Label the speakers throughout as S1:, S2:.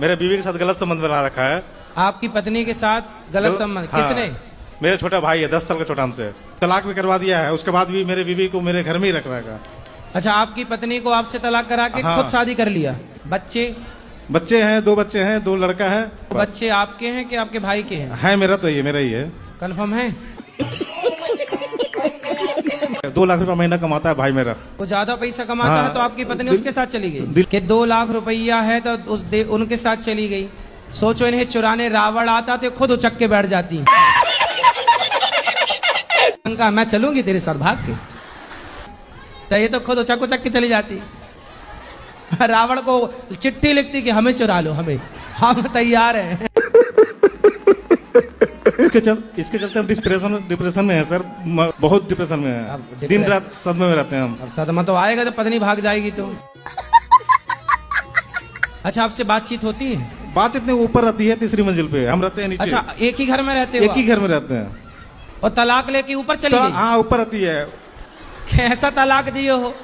S1: मेरे बीवी के साथ गलत संबंध बना रखा है।
S2: आपकी पत्नी के साथ गलत संबंध?
S1: हाँ,
S2: किसने?
S1: मेरा छोटा भाई है, 10 साल का छोटा हमसे। तलाक भी करवा दिया है, उसके बाद भी मेरे बीवी को मेरे घर में ही रखना है।
S2: अच्छा, आपकी पत्नी को आपसे तलाक करा के
S1: हाँ।
S2: खुद शादी कर लिया?
S1: बच्चे हैं, 2 बच्चे हैं, 2 लड़का है।
S2: बच्चे आपके हैं कि आपके भाई के हैं?
S1: है मेरा, तो ये मेरा ही है।
S2: कंफर्म है?
S1: 2 लाख रुपया महीना कमाता है भाई मेरा।
S2: वो ज्यादा पैसा कमाता
S1: हाँ।
S2: है तो आपकी पत्नी उसके साथ चली गई कि 2 लाख रुपया है तो उनके साथ चली गई। सोचो, इन्हें चुराने रावण आता तो खुद उचक के बैठ जाती। कहा मैं चलूंगी तेरे साथ भाग के, तो ये तो खुद उचक के चली जाती। रावण को चिट्ठी लिखती कि हमें चुरा लो, हम तैयार हैं।
S1: इसके चलते हम डिप्रेशन में है सर, बहुत डिप्रेशन में है। दिन रात सदमे में रहते हैं हम।
S2: अब सदमा तो आएगा जब पत्नी भाग जाएगी तो। अच्छा, आपसे बातचीत होती है?
S1: बात इतने ऊपर रहती है, 3री मंजिल पे, हम रहते हैं नीचे।
S2: अच्छा, एक ही घर में रहते हो?
S1: एक ही घर में रहते हैं।
S2: और तलाक लेके ऊपर चली गई?
S1: हाँ, ऊपर रहती है।
S2: कैसा तलाक दिए हो?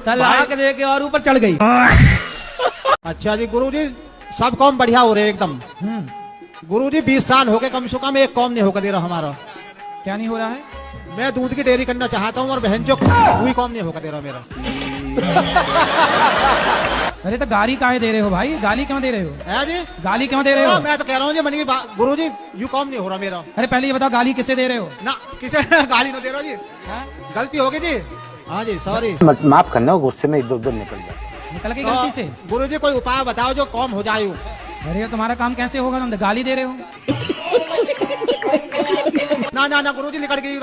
S2: तलाक दे के और ऊपर चढ़ गई?
S3: अच्छा जी, गुरुजी सब काम बढ़िया हो रहे एकदम। गुरुजी 20 साल हो गए, कम से कम एक काम नहीं होकर दे रहा हमारा।
S2: क्या नहीं हो रहा है?
S3: मैं दूध की डेयरी करना चाहता हूँ और बहन जो कोई काम नहीं होकर दे रहा मेरा।
S2: अरे तो गाली काहे दे रहे हो भाई? गाली क्यों दे रहे हो?
S3: है जी,
S2: गाली क्यों दे रहे हो?
S3: मैं तो कह रहा हूँ जी मनी गुरुजी यू काम नहीं हो रहा मेरा।
S2: अरे पहले ये बताओ, गाली किसे दे रहे हो?
S3: ना किसे गाली नहीं दे रहा जी, गलती हो गई जी। हाँ जी, सॉरी।
S4: माफ करना, गुस्से में इधर उधर निकल जाए।
S2: निकल गई गलती से?
S3: गुरुजी कोई उपाय बताओ जो काम हो जाए।
S2: अरे तुम्हारा काम कैसे होगा, तुम गाली दे रहे हो?
S3: ना ना ना गुरुजी, निकल गई।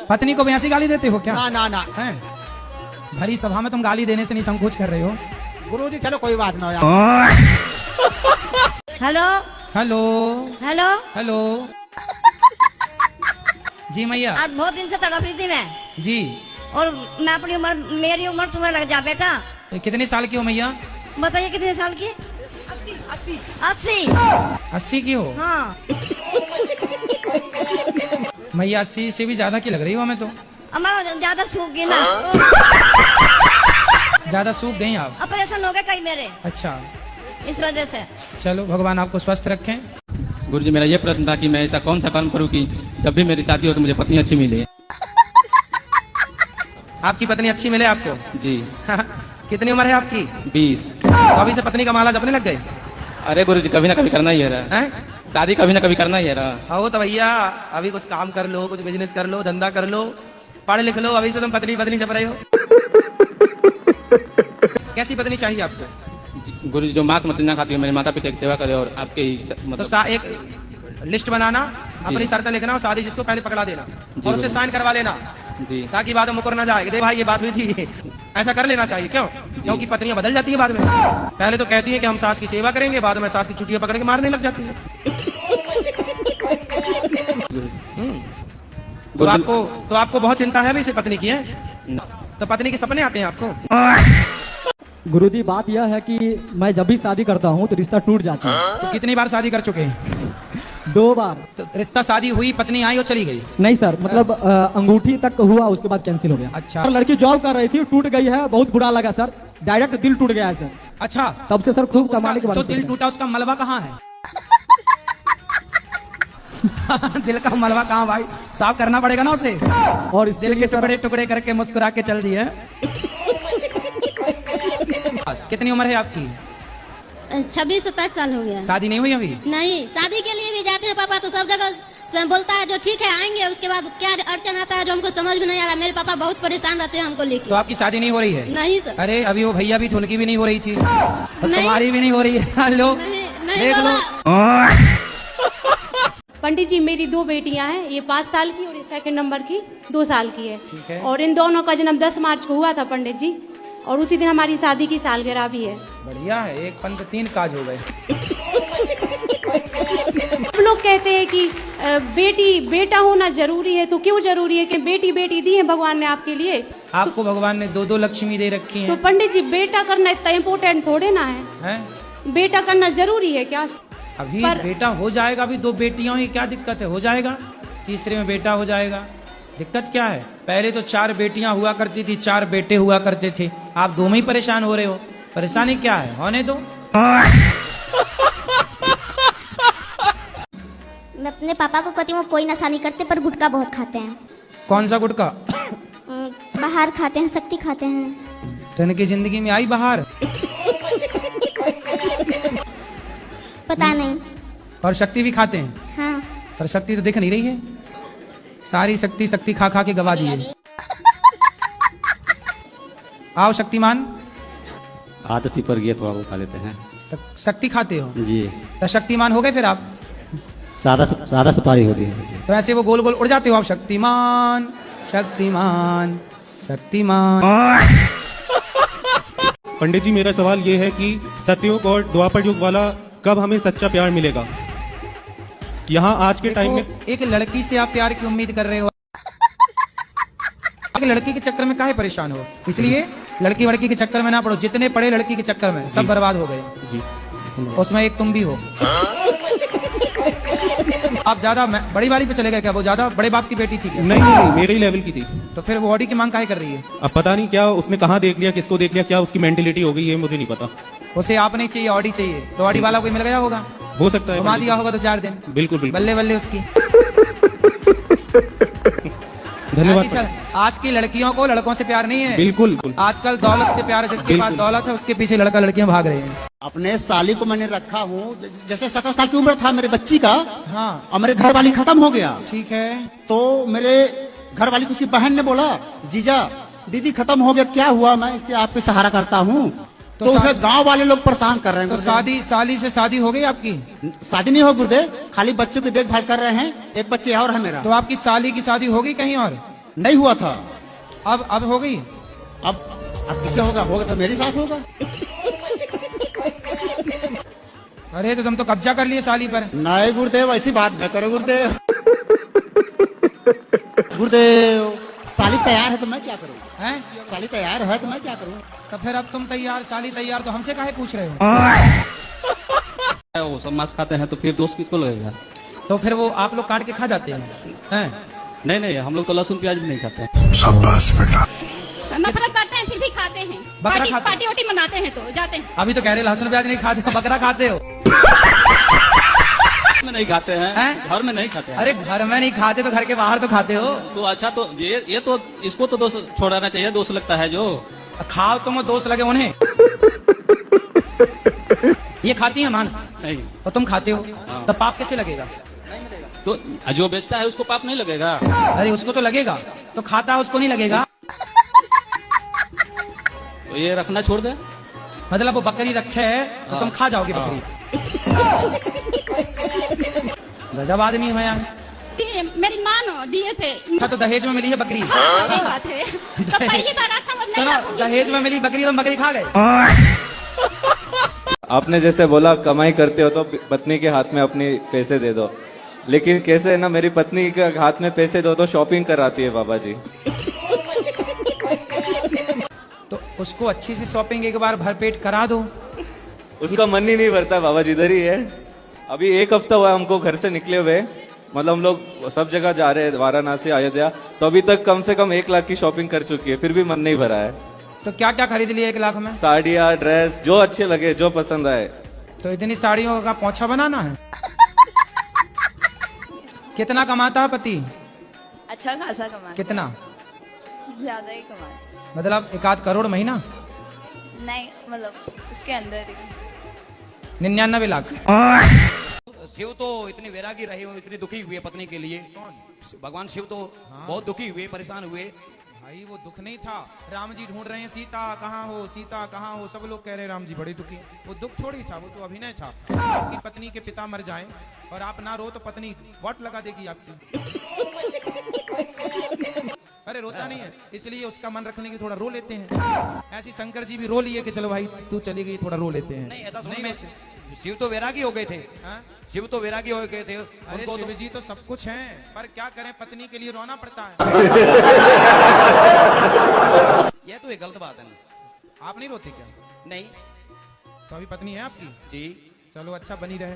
S2: पत्नी को भी ऐसी गाली देते हो क्या?
S3: ना ना ना,
S2: भरी सभा में तुम गाली देने से नहीं संकोच कर रहे हो?
S3: गुरुजी चलो कोई बात ना यार।
S5: Hello
S2: hello
S5: hello
S2: hello. जी मैया।
S5: आज बहुत दिन से तड़प रही थी मैं
S2: जी।
S5: और मैं अपनी उम्र, मेरी उम्र तुम्हें लग जा बेटा।
S2: कितने साल की हो मैया?
S5: बताइए कितने साल की? 80
S2: 80 की हो?
S5: हाँ।
S2: मैया 80 से भी ज्यादा की लग रही हो हमें तो।
S5: अम्मा ज्यादा सूख गई ना।
S2: ज्यादा सूख गई आप?
S5: ऑपरेशन हो गए कई मेरे।
S2: अच्छा,
S5: इस वजह से।
S2: चलो भगवान आपको स्वस्थ रखें।
S6: गुरुजी, मेरा ये प्रश्न था कि मैं ऐसा कौन सा काम करूं कि जब भी मेरी शादी हो तो मुझे पत्नी अच्छी मिले।
S2: आपकी पत्नी अच्छी मिले आपको?
S6: जी।
S2: कितनी उम्र है आपकी?
S6: 20।
S2: तो अभी से पत्नी का माला जपने लग गए?
S6: अरे गुरुजी, कभी ना कभी करना ही है रहा। शादी कभी ना कभी करना ही है रहा।
S2: हो तो भैया अभी कुछ काम कर लो, कुछ बिजनेस कर लो, धंधा कर लो, पढ़ लिख लो, अभी से तुम पत्नी जप रहे हो। कैसी पत्नी चाहिए आपको?
S6: गुरुजी, जो मांस मछली ना खाती हो, मेरे माता पिता की सेवा करे और आपके ही
S2: तो एक लिस्ट बनाना, अपनी शर्तें लिखना और शादी जिसको पहले पकड़ा देना और उससे साइन करवा लेना
S6: जी,
S2: ताकि बाद में मुकर ना जाए। दे भाई ये बात हुई थी, ऐसा कर लेना चाहिए। क्यों? क्योंकि पत्नियां बदल जाती हैं बाद में। पहले तो कहती हैं कि हम सास की सेवा करेंगे, बाद में सास की चुटियां पकड़ के मारने लग जाती है। तो आपको बहुत चिंता है इसे पत्नी की है? तो पत्नी के सपने आते हैं आपको?
S7: गुरुजी, बात यह है कि मैं जब भी शादी करता हूँ तो रिश्ता टूट जाता है।
S2: तो कितनी बार शादी कर चुके हैं?
S7: 2 बार।
S2: तो रिश्ता शादी हुई, पत्नी आई और चली गई?
S7: नहीं सर, मतलब अंगूठी तक हुआ, उसके बाद कैंसिल हो गया।
S2: अच्छा।
S7: और लड़की जॉब कर रही थी, टूट गई है, बहुत बुरा लगा सर, डायरेक्ट दिल टूट गया है सर।
S2: अच्छा,
S7: तब से सर खूब कमाने के बाद
S2: जो दिल टूटा उसका मलबा कहाँ है? दिल का मलबा कहाँ भाई? साफ करना पड़ेगा ना उसे।
S7: और इस
S2: दिल के टुकड़े टुकड़े करके मुस्कुरा के चल दिए। कितनी उम्र है आपकी?
S8: 26-27 साल हो गया।
S2: शादी नहीं हुई अभी?
S8: नहीं, शादी के लिए भी जाते हैं पापा तो सब जगह से बोलता है जो ठीक है आएंगे, उसके बाद क्या अड़चन आता है जो हमको समझ में नहीं आ रहा। मेरे पापा बहुत परेशान रहते हैं हमको लेके।
S2: तो आपकी शादी नहीं हो रही है?
S8: नहीं सर।
S2: अरे अभी वो भैया भी, उनकी भी नहीं हो रही थी, तुम्हारी भी नहीं हो रही है। लो देख लो।
S9: पंडित जी, मेरी 2 बेटियां हैं, ये 5 साल की और ये 2nd नंबर की 2 साल की है। और इन दोनों का जन्म 10 मार्च को हुआ था पंडित जी, और उसी दिन हमारी शादी की सालगिरह भी है।
S2: बढ़िया है, 1 पंथ 3 काज हो गए।
S9: हम लोग कहते हैं कि बेटा होना जरूरी है, तो क्यों जरूरी है कि बेटी दी है भगवान ने आपके लिए?
S2: आपको भगवान ने 2 लक्ष्मी दे रखी
S9: तो
S2: हैं।
S9: पंडित जी, बेटा करना इतना इम्पोर्टेंट थोड़े ना है? बेटा करना जरूरी है क्या?
S2: अभी बेटा हो जाएगा, अभी 2 बेटियों ही क्या दिक्कत है? हो जाएगा, तीसरे में बेटा हो जाएगा, दिक्कत क्या है? पहले तो 4 बेटियां हुआ करती थी, 4 बेटे हुआ करते थे, आप 2 में ही परेशान हो रहे हो। परेशानी क्या है? होने दो।
S8: मैं अपने पापा को कहती हूँ कोई नशा नहीं करते पर गुटखा बहुत खाते हैं।
S2: कौन सा गुटखा?
S8: बाहर खाते हैं, शक्ति खाते हैं।
S2: तो इनकी जिंदगी में आई बाहर?
S8: पता नहीं।
S2: और शक्ति भी खाते हैं?
S8: हाँ।
S2: पर शक्ति तो दिख नहीं रही है, सारी शक्ति खा खा के गवा दी है। आओ शक्तिमान।
S10: आदसी पर गया तो वो खा लेते हैं।
S2: तो शक्ति खाते हो
S10: जी।
S2: तो शक्तिमान हो गए फिर आप?
S10: सादा सुपारी होती है।
S2: तो ऐसे वो गोल गोल उड़ जाते हो आप, शक्तिमान शक्तिमान शक्तिमान।
S1: पंडित जी मेरा सवाल ये है कि सतयुग और द्वापर युग वाला कब हमें सच्चा प्यार मिलेगा? यहाँ आज के टाइम में
S2: एक लड़की से आप प्यार की उम्मीद कर रहे हो, एक लड़की के चक्कर में काहे परेशान हो? इसलिए लड़की वड़की के चक्कर में ना पड़ो, जितने पड़े लड़की के चक्कर में सब बर्बाद हो गए
S1: जी।
S2: उसमें एक तुम भी हो। आप ज्यादा बड़ी वाली पे चले गए क्या? वो ज्यादा बड़े बाप की बेटी थी क्या?
S1: नहीं, मेरे ही लेवल की थी।
S2: तो फिर वो ऑडी की मांग काहे कर रही है?
S1: अब पता नहीं क्या उसने कहाँ देख लिया, किसको देख लिया, क्या उसकी मेंटेलिटी हो गई है मुझे नहीं पता।
S2: उसे आप नहीं चाहिए, ऑडी चाहिए। तो ऑडी वाला कोई मिल गया होगा,
S1: हो सकता है
S2: घुमा दिया होगा 2-4 दिन।
S1: बिल्कुल बिल्कुल।
S2: बल्ले बल्ले उसकी।
S1: धन्यवाद।
S2: ऐसी चल, आज की लड़कियों को लड़कों से प्यार नहीं है,
S1: बिल्कुल।
S2: आजकल दौलत से प्यार है। जिसके पास दौलत है उसके पीछे लड़का लड़कियां भाग रहे हैं।
S3: अपने साली को मैंने रखा हूँ, जैसे 17 साल की उम्र था मेरे बच्ची का।
S2: हाँ।
S3: और मेरे घर वाली खत्म हो गया।
S2: ठीक है।
S3: तो मेरे घर वाली को उसकी बहन ने बोला, जीजा दीदी खत्म हो गया, क्या हुआ? मैं इसके आपके सहारा करता हूँ। तो उसे गांव वाले लोग परेशान कर रहे हैं।
S2: तो साली से शादी हो गई आपकी?
S3: शादी नहीं हो गुरुदेव, खाली बच्चों की देखभाल कर रहे हैं। एक बच्चे और है मेरा।
S2: तो आपकी साली की शादी हो गई कहीं और?
S3: नहीं हुआ था।
S2: अब हो गई?
S3: अब किससे होगा? होगा तो मेरे साथ होगा।
S2: अरे तो तुम तो कब्जा कर लिए साली पर।
S3: नहीं गुरुदेव, ऐसी बात न करो गुरुदेव। गुरुदेव साली तैयार है तो मैं क्या करूँ?
S2: हैं?
S3: साली तैयार है तो मैं क्या करूँ?
S2: तो फिर अब तुम तैयार, साली तैयार, तो हमसे काहे पूछ रहे हो?
S6: वो सब मांस खाते हैं तो फिर दोस्त किसको लगेगा?
S2: तो फिर वो आप लोग काट के खा जाते हैं?
S6: नहीं, हम लोग तो लहसुन प्याज भी नहीं खाते हैं।
S1: शाबाश बेटा।
S8: नफरत करते हैं फिर भी खाते हैं।
S2: बकरा खाते?
S8: पार्टी वार्टी मनाते हैं तो जाते हैं।
S2: अभी तो कह रहे लहसुन प्याज नहीं खाते हो, बकरा खाते हो?
S6: में नहीं खाते हैं, घर में नहीं खाते हैं।
S2: अरे घर में नहीं खाते तो घर के बाहर तो खाते हो।
S6: तो अच्छा, तो ये तो इसको तो दोष छोड़ाना चाहिए, दोष लगता है जो।
S2: खाओ तुम, दोस्त लगे उन्हें। ये खाती है मांस
S6: नहीं
S2: और तुम खाते हो, तो पाप कैसे लगेगा?
S6: तो जो बेचता है उसको पाप नहीं लगेगा?
S2: अरे उसको तो लगेगा, तो खाता है उसको नहीं लगेगा?
S6: तो ये रखना छोड़ दे।
S2: मतलब वो बकरी रखे है तो तुम खा जाओगे बकरी? गजब आदमी हो यार।
S8: मेरी माँ ने दिए थे।
S2: हाँ, तो दहेज में मिली है बकरी?
S8: सही बात है। तो पहली बार आता हूँ, नहीं
S2: सुनो, दहेज में मिली बकरी, तुम बकरी खा गए?
S11: आपने जैसे बोला कमाई करते हो तो पत्नी के हाथ में अपनी पैसे दे दो, लेकिन कैसे ना मेरी पत्नी के हाथ में पैसे दो तो शॉपिंग कराती है बाबा जी।
S2: तो उसको अच्छी सी शॉपिंग एक बार भरपेट करा दो।
S11: उसका मन ही नहीं भरता बाबा जी, इधर ही है। अभी 1 हफ्ता हुआ हमको घर से निकले हुए, मतलब हम लोग सब जगह जा रहे हैं, वाराणसी, अयोध्या, तो अभी तक कम से कम 1 लाख की शॉपिंग कर चुकी है, फिर भी मन नहीं भरा है।
S2: तो क्या क्या खरीद लिया 1 लाख में?
S11: साड़ियाँ, ड्रेस, जो अच्छे लगे, जो पसंद आए।
S2: तो इतनी साड़ियों का पोंछा बनाना है? कितना कमाता है पति?
S5: अच्छा खासा कमा।
S2: कितना?
S5: ज्यादा ही कमा।
S2: मतलब 1-8 करोड़ महीना?
S5: नहीं, मतलब उसके अंदर ही
S2: 99 लाख।
S12: शिव तो इतनी वैरागी रहे हो, इतनी दुखी हुए पत्नी के लिए। भगवान शिव तो बहुत दुखी हुए, परेशान हुए।
S2: भाई वो दुख नहीं था, राम जी ढूंढ रहे हैं सीता कहाँ हो, सीता कहाँ हो, सब लोग कह रहे हैं राम जी बड़े दुखी। वो दुख थोड़ी था, वो तो अभिनय था कि पत्नी के पिता मर जाएं और आप ना रो तो पत्नी वोट लगा देगी आपकी। अरे रोता नहीं है, इसलिए उसका मन रखने के थोड़ा रो लेते हैं। ऐसी शंकर जी भी रो लिए कि चलो भाई तू चली गई, थोड़ा रो लेते हैं।
S12: नहीं, ऐसा नहीं में शिव तो वैरागी हो गए थे। शिव तो वैरागी हो गए थे।
S2: अरे शिव जी तो सब कुछ हैं, पर क्या करें, पत्नी के लिए रोना पड़ता है।
S12: यह तो एक गलत बात है ना।
S2: आप नहीं रोते क्या?
S12: नहीं।
S2: तो अभी पत्नी है आपकी?
S12: जी।
S2: चलो अच्छा, बनी रहे।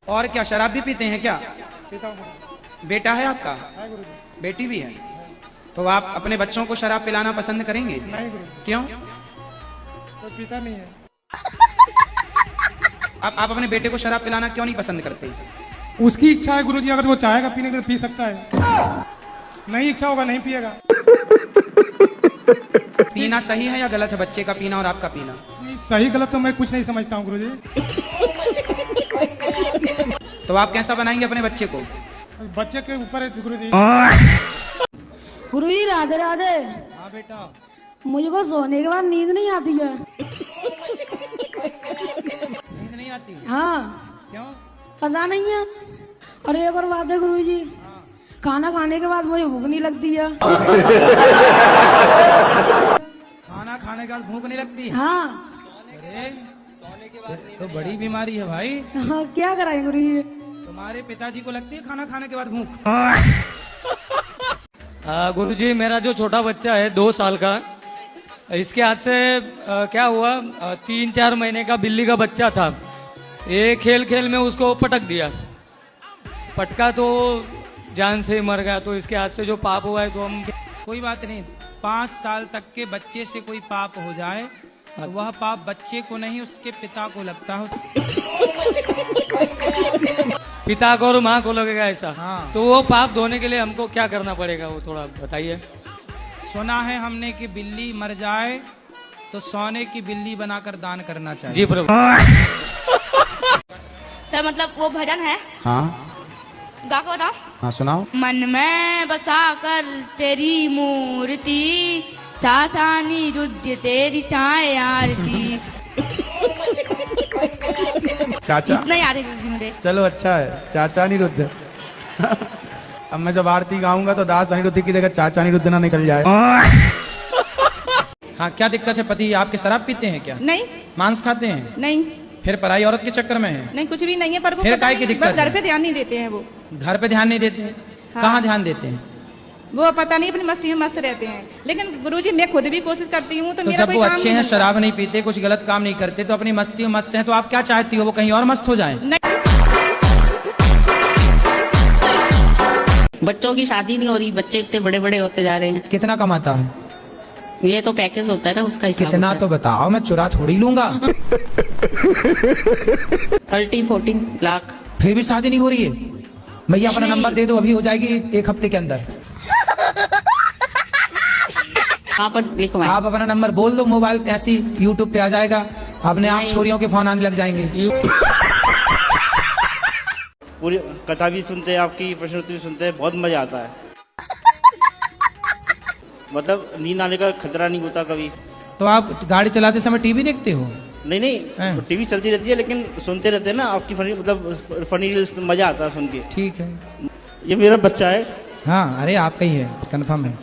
S2: और क्या शराब भी पीते हैं क्या? बेटा है आपका? बेटी भी है? तो आप अपने बच्चों को शराब पिलाना पसंद करेंगे?
S13: नहीं।
S2: क्यों?
S13: तो पीता नहीं है।
S2: आप अपने बेटे को शराब पिलाना क्यों नहीं पसंद करते?
S13: उसकी इच्छा है गुरुजी, अगर वो चाहेगा पीने को तो पी सकता है, नहीं इच्छा होगा नहीं पिएगा।
S2: पीना सही है या गलत है, बच्चे का पीना और आपका पीना?
S13: नहीं, सही गलत तो मैं कुछ नहीं समझता हूँ गुरुजी।
S2: तो आप कैसा बनाएंगे अपने बच्चे को?
S13: बच्चे के ऊपर है गुरुजी।
S5: गुरुजी राधे राधे।
S2: हाँ बेटा।
S5: मुझको सोने के बाद नींद नहीं आती है।
S2: नींद नहीं आती?
S5: हाँ।
S2: क्यों?
S5: पता नहीं है। और एक और बात है गुरुजी, खाना खाने के बाद मुझे भूख नहीं लगती है।
S2: खाना खाने के बाद भूख नहीं लगती?
S5: हाँ।
S2: अरे तो बड़ी बीमारी है भाई।
S5: हाँ, क्या कराएं गुरुजी?
S2: तुम्हारे पिताजी को लगती है खाना खाने के बाद भूख?
S14: गुरुजी, मेरा जो छोटा बच्चा है 2 साल का, इसके हाथ से क्या हुआ, 3-4 महीने का बिल्ली का बच्चा था, ये खेल खेल में उसको पटक दिया, पटका तो जान से ही मर गया। तो इसके हाथ से जो पाप हुआ है तो हम,
S2: कोई बात नहीं, 5 साल तक के बच्चे से कोई पाप हो जाए तो वह पाप बच्चे को नहीं उसके पिता को लगता है।
S14: पिता को और माँ को लगेगा ऐसा?
S2: हाँ।
S14: तो वो पाप धोने के लिए हमको क्या करना पड़ेगा, वो थोड़ा बताइए।
S2: सुना है हमने कि बिल्ली मर जाए तो सोने की बिल्ली बनाकर दान करना चाहिए।
S14: जी प्रभु।
S8: तो मतलब वो भजन है?
S2: हाँ।
S8: गा को बताओ।
S2: हाँ सुनाओ।
S8: मन में बसा कर तेरी मूर्ति, चाचा निरुद्ध तेरी चाय आरती।
S2: चाचा
S8: इतना याद है गुरुजी मुझे।
S2: चलो अच्छा है, चाचा अनिरुद्ध। अब मैं जब आरती गाऊंगा तो दास अनिरुद्ध की जगह चाचा अनिरुद्ध ना निकल जाए। हाँ, क्या दिक्कत है? पति आपके शराब पीते हैं क्या?
S15: नहीं।
S2: मांस खाते हैं?
S15: नहीं।
S2: फिर पराई औरत के चक्कर में है?
S15: नहीं, कुछ भी नहीं है, पर वो
S2: फिर
S15: पता
S2: काय की
S15: नहीं,
S2: दिक्कत
S15: बस घर
S2: है?
S15: पे ध्यान नहीं देते हैं वो।
S2: घर पे ध्यान नहीं देते हैं?
S15: हाँ।
S2: कहाँ ध्यान देते हैं?
S15: वो पता नहीं, अपनी मस्ती में मस्त रहते हैं। लेकिन गुरुजी मैं खुद भी कोशिश करती हूँ तो
S2: तो
S15: मेरा
S2: जब
S15: कोई
S2: वो
S15: काम
S2: अच्छे
S15: नहीं
S2: हैं,
S15: बनता।
S2: शराब नहीं पीते, कुछ गलत काम नहीं करते, तो अपनी मस्ती में मस्त हैं, तो आप क्या चाहती हो वो कहीं और मस्त हो जाएं?
S16: बच्चों की शादी नहीं हो रही, बच्चे इतने बड़े बड़े होते जा रहे हैं।
S2: कितना कमाता है?
S16: ये तो पैकेज होता है ना, उसका हिसाब
S2: कितना
S16: होता
S2: तो बताओ, मैं चुरा थोड़ी लूंगा।
S16: 13-14 लाख।
S2: फिर भी शादी नहीं हो रही है? भैया अपना नंबर दे दो, अभी हो जाएगी 1 हफ्ते के अंदर।
S16: आप लिखो।
S2: आप अपना नंबर बोल दो, मोबाइल ऐसी यूट्यूब पे आ जाएगा, अपने आप छोरियों के फोन आने लग जाएंगे।
S17: पूरी कथा भी सुनते हैं, आपकी प्रश्नोत्तरी भी सुनते हैं, बहुत मजा आता है। मतलब नींद आने का खतरा नहीं होता कभी।
S2: तो आप गाड़ी चलाते समय टीवी देखते हो?
S17: नहीं, टीवी चलती रहती है, लेकिन सुनते रहते हैं ना आपकी फनी, मतलब फनी रील्स, मजा आता है सुन के।
S2: ठीक है।
S17: ये मेरा बच्चा है।
S2: हाँ, अरे आपका ही है, कंफर्म है।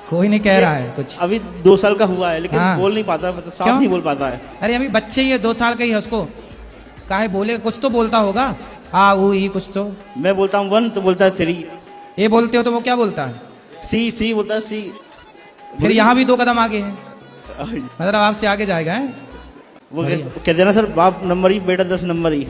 S2: कोई नहीं कह रहा है कुछ।
S17: अभी 2 साल का हुआ है, लेकिन
S2: हाँ।
S17: बोल नहीं पाता, मतलब साफ
S2: क्यों?
S17: नहीं बोल पाता है।
S2: अरे अभी बच्चे ही है, 2 साल का ही है, उसको काहे बोले? कुछ तो बोलता होगा, आ वो ही कुछ तो।
S17: मैं बोलता हूँ 1 तो बोलता है 3।
S2: ये बोलते हो तो वो क्या बोलता है?
S17: सी बोलता है, सी।
S2: फिर यहाँ भी 2 कदम आगे है, मतलब आपसे आगे जाएगा है?
S17: वो कहते हैं ना सर, बाप नंबर ही, बेटा 10 नंबर ही।